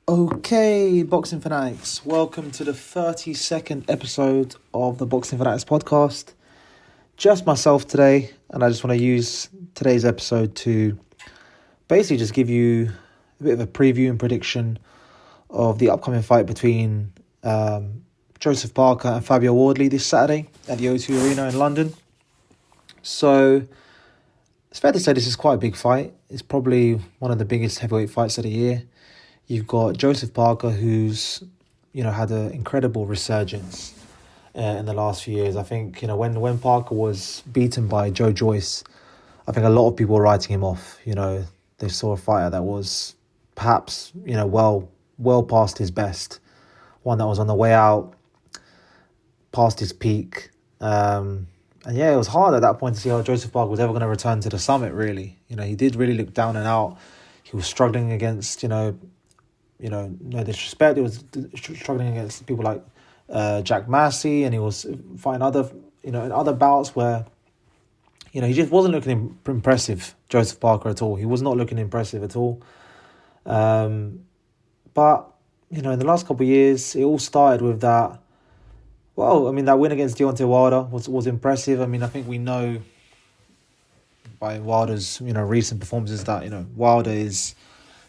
Okay, boxing fanatics, welcome to the 32nd episode of the Boxing Fanatics podcast. Just myself today, and I just want to use today's episode to basically just give you a bit of a preview and prediction of the upcoming fight between Joseph Parker and Fabio Wardley this Saturday at the O2 Arena in London. So it's fair to say this is quite a big fight. It's probably one of the biggest heavyweight fights of the year. You've got Joseph Parker, who's, had an incredible resurgence in the last few years. I think, when Parker was beaten by Joe Joyce, I think a lot of people were writing him off. They saw a fighter that was perhaps, well past his best. One that was on the way out, past his peak. It was hard at that point to see how Joseph Parker was ever going to return to the summit, really. He did really look down and out. He was struggling against, no disrespect, he was struggling against people like Jack Massey, and he was fighting in other bouts where, he just wasn't looking impressive, Joseph Parker, at all. He was not looking impressive at all. But, in the last couple of years, it all started with that, that win against Deontay Wilder was impressive. I think we know by Wilder's, recent performances that, Wilder is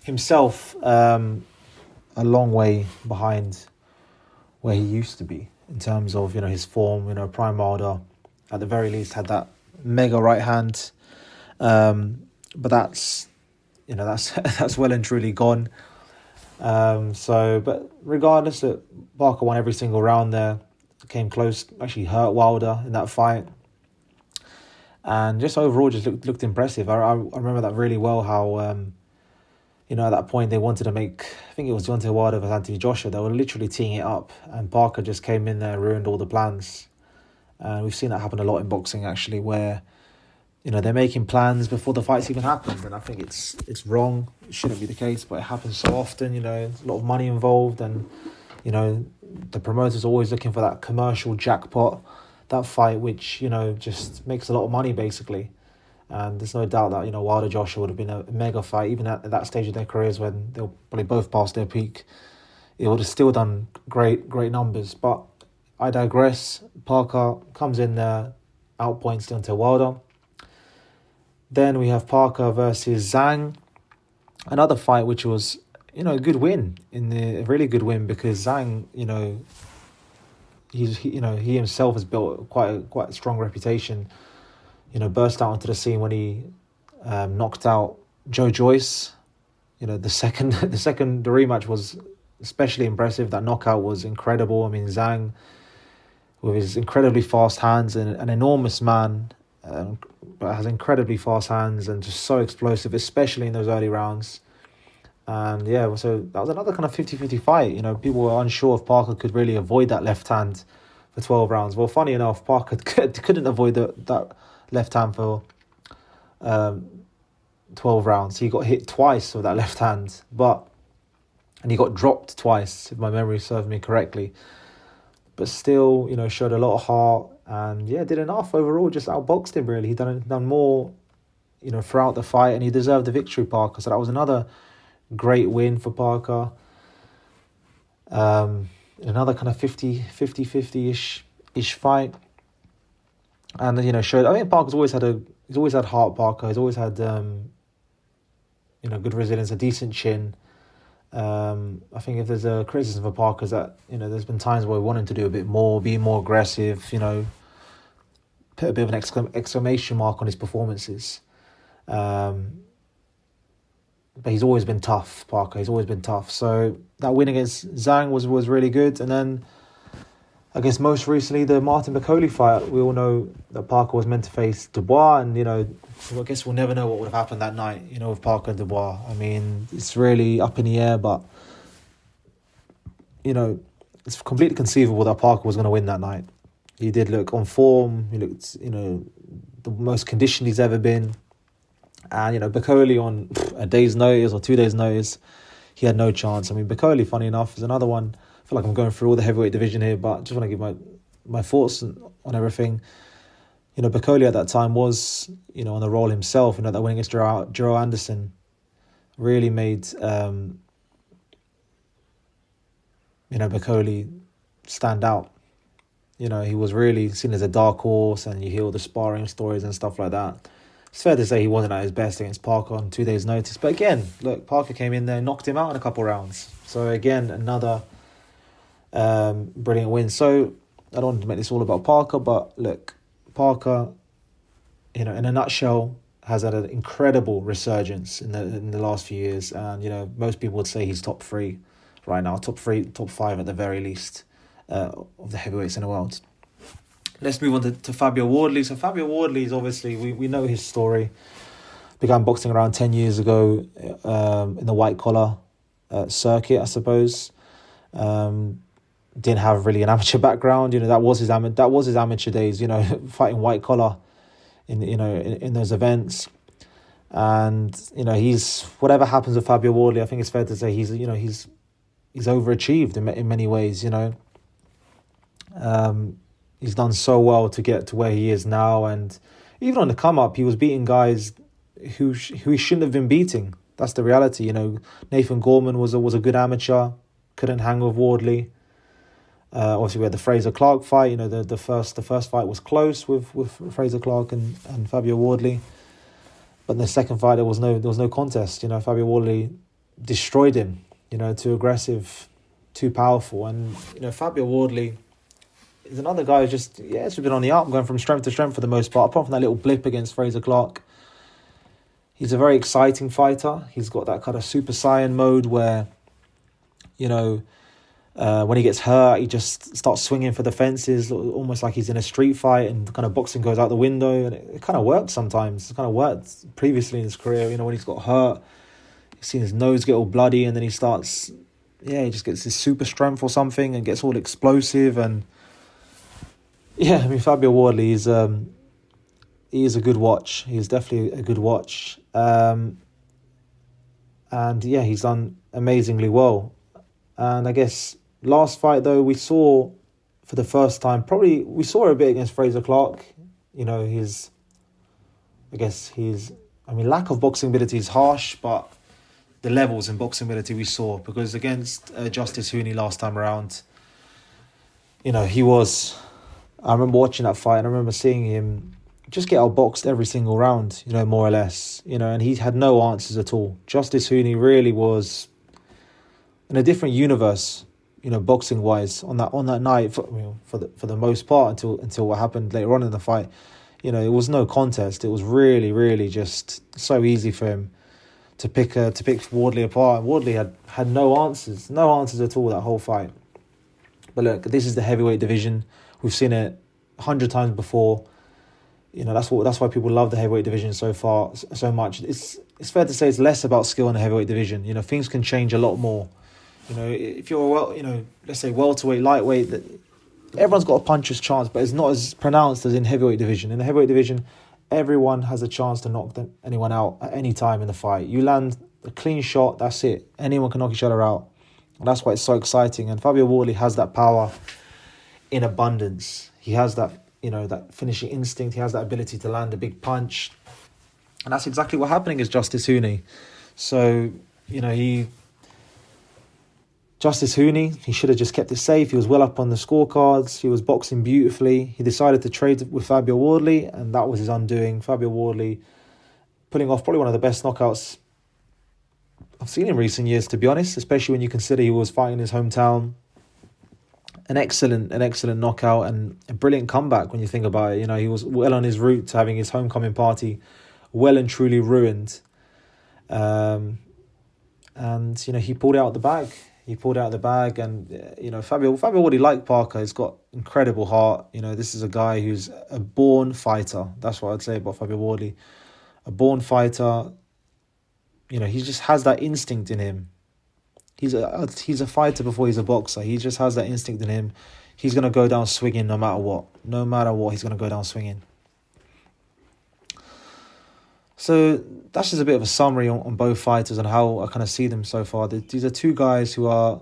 himself a long way behind where he used to be in terms of, his form. Prime Wilder, at the very least, had that mega right hand. But that's well and truly gone. But regardless, Parker won every single round there, came close, actually hurt Wilder in that fight. And just overall just looked impressive. I remember that really well, how, at that point they wanted to make, I think it was Deontay Wilder versus Anthony Joshua. They were literally teeing it up, and Parker just came in there and ruined all the plans. And we've seen that happen a lot in boxing, actually, where, they're making plans before the fights even happened. And I think it's wrong. It shouldn't be the case, but it happens so often. There's a lot of money involved, and, the promoter's always looking for that commercial jackpot, that fight which, just makes a lot of money, basically. And there's no doubt that, Wilder Joshua would have been a mega fight, even at that stage of their careers when they'll probably both past their peak. It would have still done great numbers. But I digress. Parker comes in there, outpoints Deontay Wilder. Then we have Parker versus Zhang. Another fight which was, a good win, a really good win, because Zhang, he himself has built quite a strong reputation. Burst out onto the scene when he knocked out Joe Joyce. The second the rematch was especially impressive. That knockout was incredible. Zhang, with his incredibly fast hands, and an enormous man, but has incredibly fast hands and just so explosive, especially in those early rounds. And so that was another kind of 50-50 fight. People were unsure if Parker could really avoid that left hand for 12 rounds. Well, funny enough, Parker couldn't avoid that left hand for 12 rounds. He got hit twice with that left hand, and he got dropped twice, if my memory serves me correctly. But still, showed a lot of heart, and did enough overall. Just outboxed him, really. He done more, throughout the fight, and he deserved the victory, Parker. So that was another great win for Parker. Another kind of 50-50-ish fight. And, showed, I think Parker's always had heart, Parker. He's always had, good resilience, a decent chin. I think if there's a criticism for Parker is that, there's been times where we want him to do a bit more, be more aggressive, put a bit of an exclamation mark on his performances. But he's always been tough, Parker. He's always been tough. So that win against Zhang was really good. And then, I guess most recently, the Martin Bakole fight. We all know that Parker was meant to face Dubois, and, I guess we'll never know what would have happened that night, with Parker and Dubois. It's really up in the air, but, it's completely conceivable that Parker was going to win that night. He did look on form. He looked, the most conditioned he's ever been. And, Bakole on a day's notice or 2 days' notice, he had no chance. Bakole, funny enough, is another one. I feel like I'm going through all the heavyweight division here, but just want to give my thoughts on everything. Bakole at that time was, on the roll himself. That win against Joe Anderson really made Bakoli stand out. He was really seen as a dark horse, and you hear all the sparring stories and stuff like that. It's fair to say he wasn't at his best against Parker on 2 days' notice. But again, look, Parker came in there, knocked him out in a couple rounds. So again, another brilliant win. So I don't want to make this all about Parker, but look, Parker, in a nutshell, has had an incredible resurgence in the last few years. And, most people would say he's top 3 right now, top 5 at the very least of the heavyweights in the world. Let's move on to Fabio Wardley. So Fabio Wardley is obviously, we know his story. Began boxing around 10 years ago in the white collar circuit, I suppose. Didn't have really an amateur background. That was his amateur days. Fighting white collar in those events. And he's, whatever happens with Fabio Wardley, I think it's fair to say he's overachieved in many ways. He's done so well to get to where he is now, and even on the come up, he was beating guys who he shouldn't have been beating. That's the reality. Nathan Gorman was a good amateur, couldn't hang with Wardley. Obviously, we had the Fraser Clark fight. The first fight was close with Fraser Clark and Fabio Wardley, but in the second fight there was no contest. Fabio Wardley destroyed him. Too aggressive, too powerful, and Fabio Wardley is another guy who's just been on the up, going from strength to strength for the most part, apart from that little blip against Fraser Clark. He's a very exciting fighter. He's got that kind of Super Saiyan mode where, when he gets hurt, he just starts swinging for the fences, almost like he's in a street fight, and kind of boxing goes out the window. And it kind of works sometimes. It kind of worked previously in his career, when he's got hurt. You've seen his nose get all bloody, and then he starts, he just gets his super strength or something and gets all explosive. And Fabio Wardley is he is a good watch. He's definitely a good watch. He's done amazingly well. And I guess last fight though, we saw for the first time, we saw a bit against Fraser Clark. Lack of boxing ability is harsh, but the levels in boxing ability we saw, because against Justice Hooney last time around, I remember watching that fight, and I remember seeing him just get outboxed every single round, more or less, and he had no answers at all. Justice Hooney really was in a different universe, boxing wise on that night for the most part until what happened later on in the fight. It was no contest. It was really, really just so easy for him to pick Wardley apart. Wardley had no answers at all that whole fight. But look, this is the heavyweight division. We've seen it 100 times before. That's why people love the heavyweight division so much. It's fair to say it's less about skill in the heavyweight division. Things can change a lot more. If you're let's say welterweight, lightweight, everyone's got a puncher's chance, but it's not as pronounced as in heavyweight division. In the heavyweight division, everyone has a chance to knock anyone out at any time in the fight. You land a clean shot, that's it. Anyone can knock each other out. And that's why it's so exciting. And Fabio Wardley has that power in abundance. He has that, that finishing instinct. He has that ability to land a big punch. And that's exactly what happened against Justice Hooney. So, Justice Hooney, he should have just kept it safe. He was well up on the scorecards. He was boxing beautifully. He decided to trade with Fabio Wardley, and that was his undoing. Fabio Wardley pulling off probably one of the best knockouts I've seen in recent years, to be honest, especially when you consider he was fighting in his hometown. An excellent knockout and a brilliant comeback when you think about it. He was well on his route to having his homecoming party well and truly ruined. And he pulled out the bag. And, Fabio Wardley, like Parker, has got incredible heart. This is a guy who's a born fighter. That's what I'd say about Fabio Wardley. A born fighter. He just has that instinct in him. He's a fighter before he's a boxer. He just has that instinct in him. He's going to go down swinging no matter what. No matter what, he's going to go down swinging. So that's just a bit of a summary on both fighters and how I kind of see them so far. These are two guys who are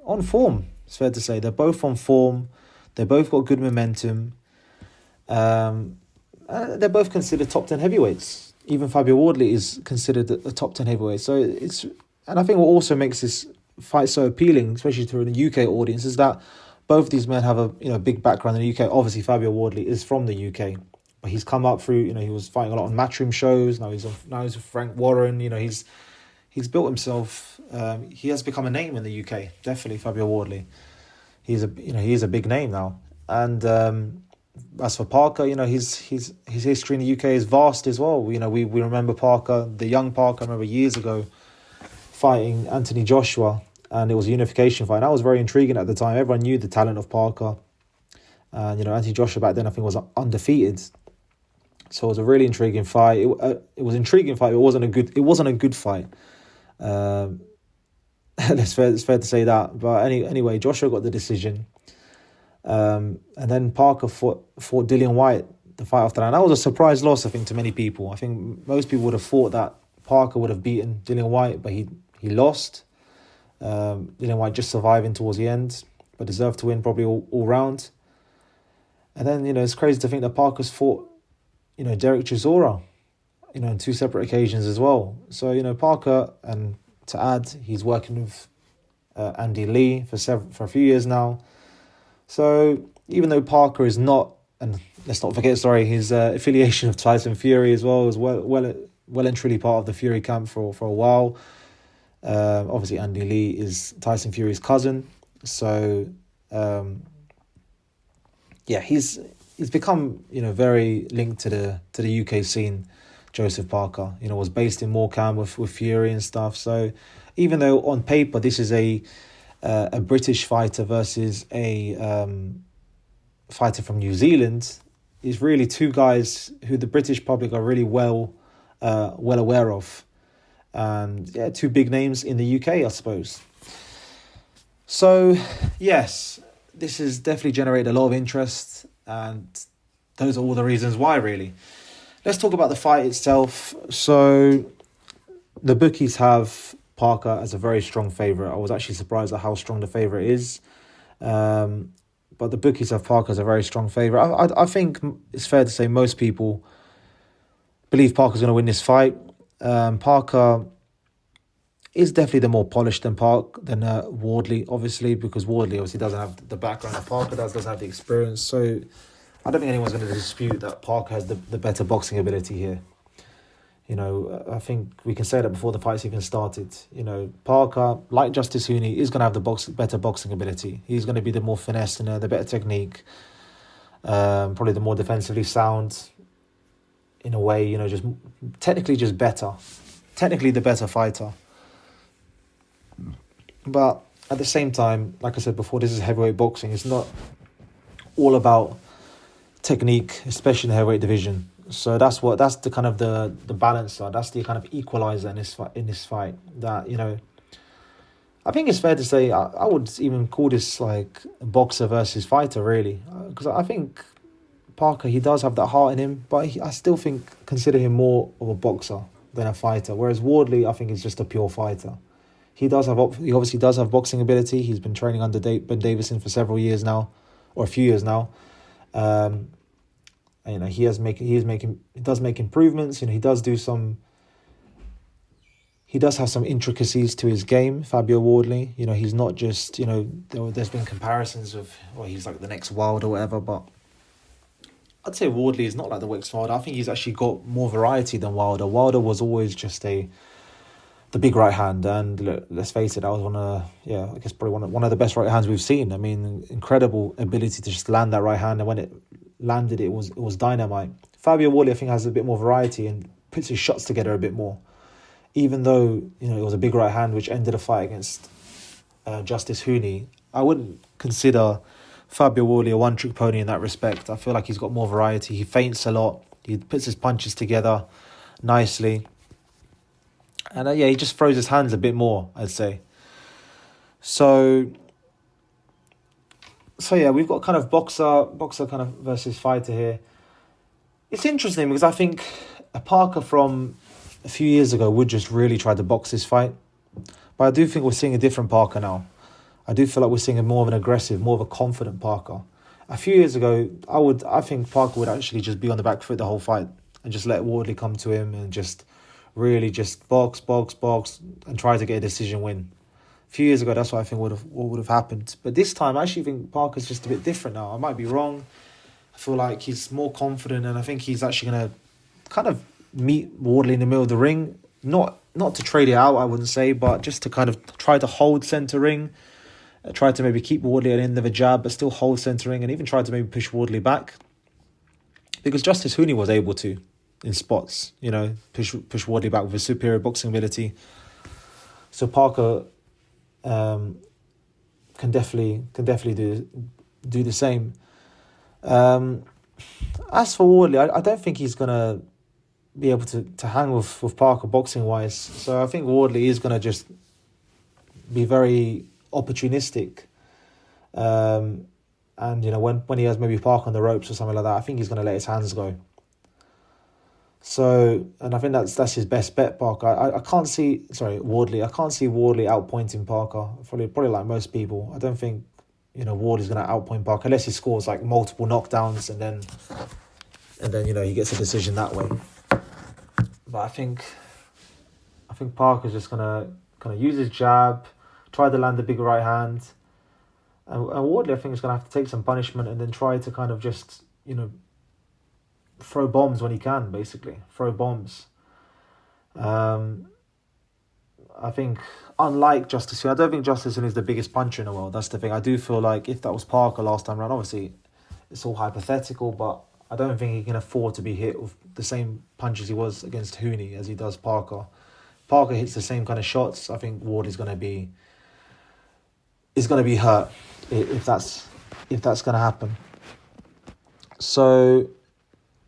on form, it's fair to say. They're both on form. They both got good momentum. They're both considered top 10 heavyweights. Even Fabio Wardley is considered a top 10 heavyweight. So and I think what also makes this fight so appealing, especially to the UK audience, is that both these men have a big background in the UK. Obviously, Fabio Wardley is from the UK, but he's come up through. He was fighting a lot on Matchroom shows. Now he's with Frank Warren. He's built himself. He has become a name in the UK. Definitely, Fabio Wardley. He's a big name now. And as for Parker, his history in the UK is vast as well. We remember Parker, the young Parker. I remember years ago fighting Anthony Joshua, and it was a unification fight. And that was very intriguing at the time. Everyone knew the talent of Parker, and Anthony Joshua back then I think was undefeated. So it was a really intriguing fight. It was an intriguing fight. It wasn't a good fight. It's fair to say that. But anyway, Joshua got the decision. And then Parker fought Dillian Whyte the fight after that. And that was a surprise loss, I think, to many people. I think most people would have thought that Parker would have beaten Dillian Whyte, but he lost. Dillian Whyte just surviving towards the end, but deserved to win probably all round. And then, it's crazy to think that Parker's fought, Derek Chisora, on two separate occasions as well. So, Parker, and to add, he's working with Andy Lee for a few years now. So even though Parker is not, and let's not forget, his affiliation of Tyson Fury as well, is well and truly part of the Fury camp for a while. Obviously, Andy Lee is Tyson Fury's cousin. So, he's become very linked to the UK scene. Joseph Parker, was based in Morecambe with Fury and stuff. So even though on paper this is a British fighter versus a fighter from New Zealand, is really two guys who the British public are really well aware of, and two big names in the UK, I suppose. So yes, this has definitely generated a lot of interest, and those are all the reasons why, really. Let's talk about the fight itself. So the bookies have Parker as a very strong favourite. I was actually surprised at how strong the favourite is. But the bookies have Parker as a very strong favourite. I think it's fair to say most people believe Parker's going to win this fight. Parker is definitely the more polished than Wardley, obviously, because Wardley obviously doesn't have the background that Parker doesn't have the experience. So I don't think anyone's going to dispute that Parker has the better boxing ability here. I think we can say that before the fight's even started. Parker, like Justice Hooney, is going to have the better boxing ability. He's going to be the more finesse and the better technique. Probably the more defensively sound, in a way, just technically just better. Technically the better fighter. But at the same time, like I said before, this is heavyweight boxing. It's not all about technique, especially in the heavyweight division. So that's the kind of the balancer. That's the kind of equalizer in this fight. That I think it's fair to say I would even call this like boxer versus fighter, really, because I think Parker, he does have that heart in him, but I still consider him more of a boxer than a fighter. Whereas Wardley, I think, is just a pure fighter. He obviously does have boxing ability. He's been training under Ben Davison for several years now, or a few years now. He does make improvements. He does have some intricacies to his game, Fabio Wardley. He's not just, there's been comparisons of, he's like the next Wilder or whatever, but I'd say Wardley is not like the next Wilder. I think he's actually got more variety than Wilder. Wilder was always just the big right hand, and let's face it, that was probably one of the best right hands we've seen. I mean, incredible ability to just land that right hand, and when it landed, it was dynamite. Fabio Wardley, I think, has a bit more variety and puts his shots together a bit more. Even though it was a big right hand which ended the fight against Justice Hooney, I wouldn't consider Fabio Wardley a one-trick pony in that respect. I feel like he's got more variety. He feints a lot. He puts his punches together nicely. And he just throws his hands a bit more, I'd say. So we've got kind of boxer kind of versus fighter here. It's interesting because I think a Parker from a few years ago would just really try to box this fight. But I do think we're seeing a different Parker now. I do feel like we're seeing a more of an aggressive, more of a confident Parker. A few years ago, I think Parker would actually just be on the back foot the whole fight and just let Wardley come to him and just really just box, and try to get a decision win. few years ago, that's what I think what would have happened. But this time, I actually think Parker's just a bit different now. I might be wrong. I feel like he's more confident, and I think he's actually going to kind of meet Wardley in the middle of the ring. Not to trade it out, I wouldn't say, but just to kind of try to hold centre ring. Try to maybe keep Wardley at the end of a jab, but still hold centre ring, and even try to maybe push Wardley back. Because Justice Hooney was able to, in spots, push Wardley back with his superior boxing ability. So Parker can definitely do the same. As for Wardley, I don't think he's gonna be able to hang with Parker boxing wise. So I think Wardley is gonna just be very opportunistic. And when he has maybe Parker on the ropes or something like that, I think he's gonna let his hands go. So, and I think that's his best bet, Parker. I can't see, Wardley. I can't see Wardley outpointing Parker. Probably like most people. I don't think, Wardley's going to outpoint Parker unless he scores like multiple knockdowns and then he gets a decision that way. But I think Parker's just going to kind of use his jab, try to land a big right hand. And Wardley, I think, is going to have to take some punishment and then try to kind of just, throw bombs when he can, basically. Throw bombs. I think, unlike Justice Hooney, I don't think Justice Hooney is the biggest puncher in the world. That's the thing. I do feel like if that was Parker last time around, obviously it's all hypothetical, but I don't think he can afford to be hit with the same punches he was against Hooney as he does Parker. Parker hits the same kind of shots. I think Ward is going to be hurt if that's going to happen. So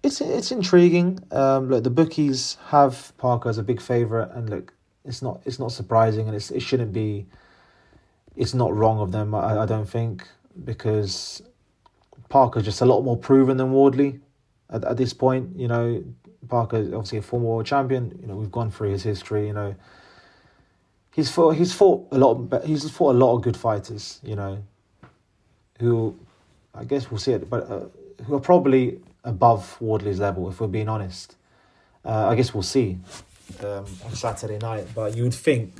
it's intriguing. Look, the bookies have Parker as a big favourite, and look, it's not surprising, and it shouldn't be. It's not wrong of them, I don't think, because Parker's just a lot more proven than Wardley at this point. Parker's obviously a former world champion. We've gone through his history. He's fought a lot of good fighters. Who I guess we'll see it, but who are probably above Wardley's level, if we're being honest. I guess we'll see on Saturday night. But you'd think,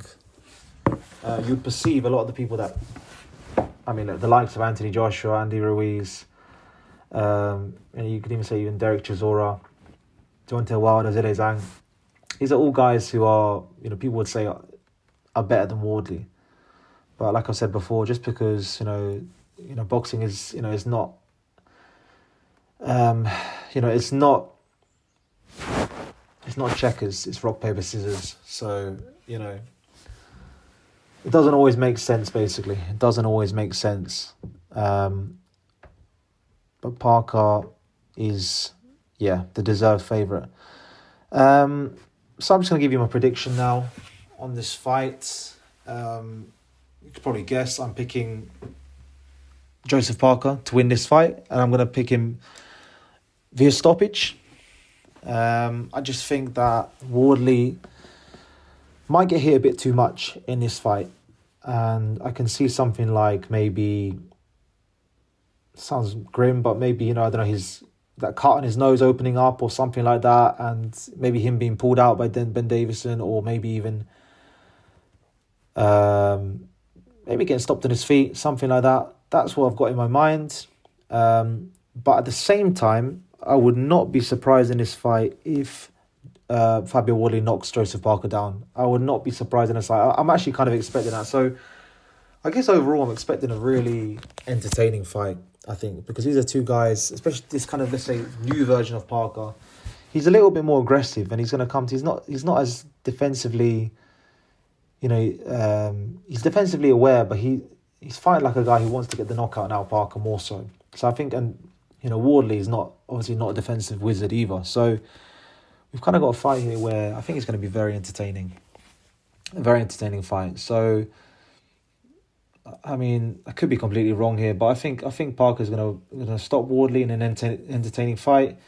you'd perceive a lot of the people that, the likes of Anthony Joshua, Andy Ruiz, and you could even say even Derek Chisora, Deontay Wilder, Zhilei Zhang. These are all guys who are, people would say are better than Wardley. But like I said before, just because, boxing is, is not, it's not checkers, it's rock, paper, scissors. So, it doesn't always make sense, basically. It doesn't always make sense. But Parker is, the deserved favourite. So I'm just going to give you my prediction now on this fight. You could probably guess I'm picking Joseph Parker to win this fight, and I'm going to pick him via stoppage. I just think that Wardley might get hit a bit too much in this fight, and I can see something like maybe, sounds grim, but maybe, I don't know, that cut on his nose opening up or something like that, and maybe him being pulled out by Ben Davison, or maybe even maybe getting stopped on his feet, something like that. That's what I've got in my mind. But at the same time, I would not be surprised in this fight if Fabio Wardley knocks Joseph Parker down. I would not be surprised in this fight. I'm actually kind of expecting that. So I guess overall I'm expecting a really entertaining fight, I think, because these are two guys, especially this kind of, let's say, new version of Parker. He's a little bit more aggressive, and he's going to come to, he's not as defensively, he's defensively aware, but he's fighting like a guy who wants to get the knockout now, Parker, more so. So I think, and Wardley is obviously not a defensive wizard either. So we've kind of got a fight here where I think it's going to be very entertaining. A very entertaining fight. So, I could be completely wrong here, but I think Parker's going to stop Wardley in an entertaining fight,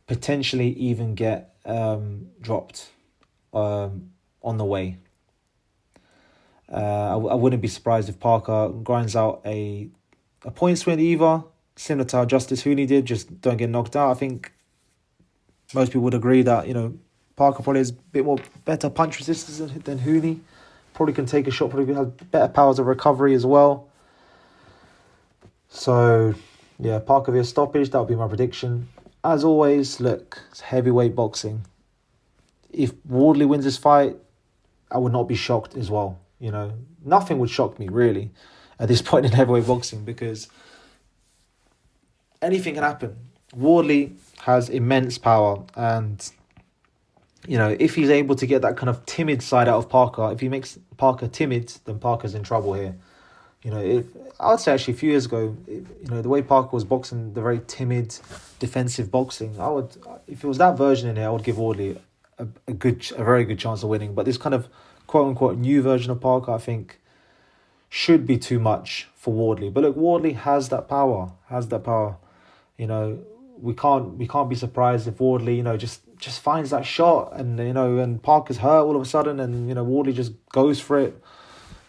potentially even get dropped on the way. I wouldn't be surprised if Parker grinds out a points win either, similar to how Justice Hooney did, just don't get knocked out. I think most people would agree that, Parker probably has a bit more better punch resistance than Hooney. probably can take a shot, probably has better powers of recovery as well. So, yeah, Parker via stoppage, that would be my prediction. As always, look, it's heavyweight boxing. If Wardley wins this fight, I would not be shocked as well. You know, nothing would shock me, really, at this point in heavyweight boxing, because anything can happen. Wardley has immense power, and, you know, if he's able to get that kind of timid side out of Parker, if he makes Parker timid, then Parker's in trouble here. You know, I would say actually a few years ago, you know, the way Parker was boxing, the very timid, defensive boxing, if it was that version in here, I would give Wardley a very good chance of winning. But this kind of quote unquote new version of Parker, I think, should be too much for Wardley. But look, Wardley has that power. You know, we can't be surprised if Wardley, you know, just finds that shot, and, you know, and Parker's hurt all of a sudden, and, you know, Wardley just goes for it.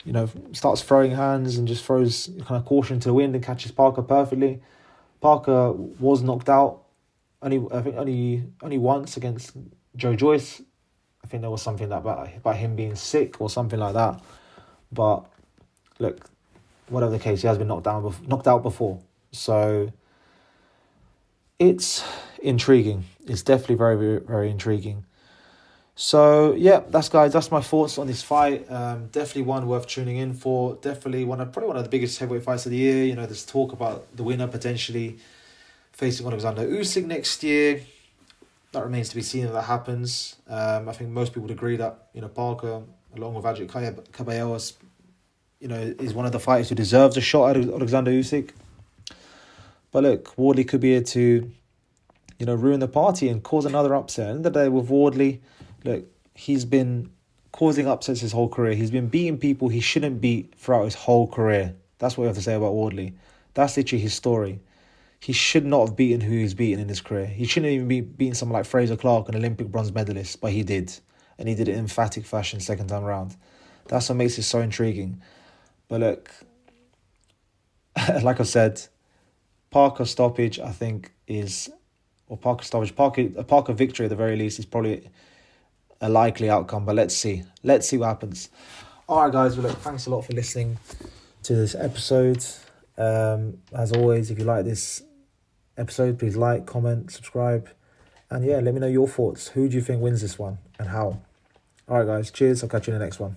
You know, starts throwing hands and just throws kind of caution to the wind and catches Parker perfectly. Parker was knocked out only once against Joe Joyce. I think there was something about him being sick or something like that. But look, whatever the case, he has been knocked out before. So it's intriguing. It's definitely very, very, very intriguing. So, yeah, that's my thoughts on this fight. Definitely one worth tuning in for. Definitely probably one of the biggest heavyweight fights of the year. You know, there's talk about the winner potentially facing Alexander Usyk next year. That remains to be seen if that happens. I think most people would agree that, you know, Parker, along with Adrian Caballeros, you know, is one of the fighters who deserves a shot at Alexander Usyk. But look, Wardley could be here to, you know, ruin the party and cause another upset. At the end of the day, with Wardley, look, he's been causing upsets his whole career. He's been beating people he shouldn't beat throughout his whole career. That's what we have to say about Wardley. That's literally his story. He should not have beaten who he's beaten in his career. He shouldn't even be beating someone like Fraser Clark, an Olympic bronze medalist, but he did. And he did it in emphatic fashion second time round. That's what makes it so intriguing. But look, like I said, Parker stoppage, I think, a Parker victory at the very least is probably a likely outcome, but let's see what happens. All right, guys, well, look, thanks a lot for listening to this episode. As always, if you like this episode, please like, comment, subscribe, and yeah, let me know your thoughts. Who do you think wins this one and how? All right, guys, cheers. I'll catch you in the next one.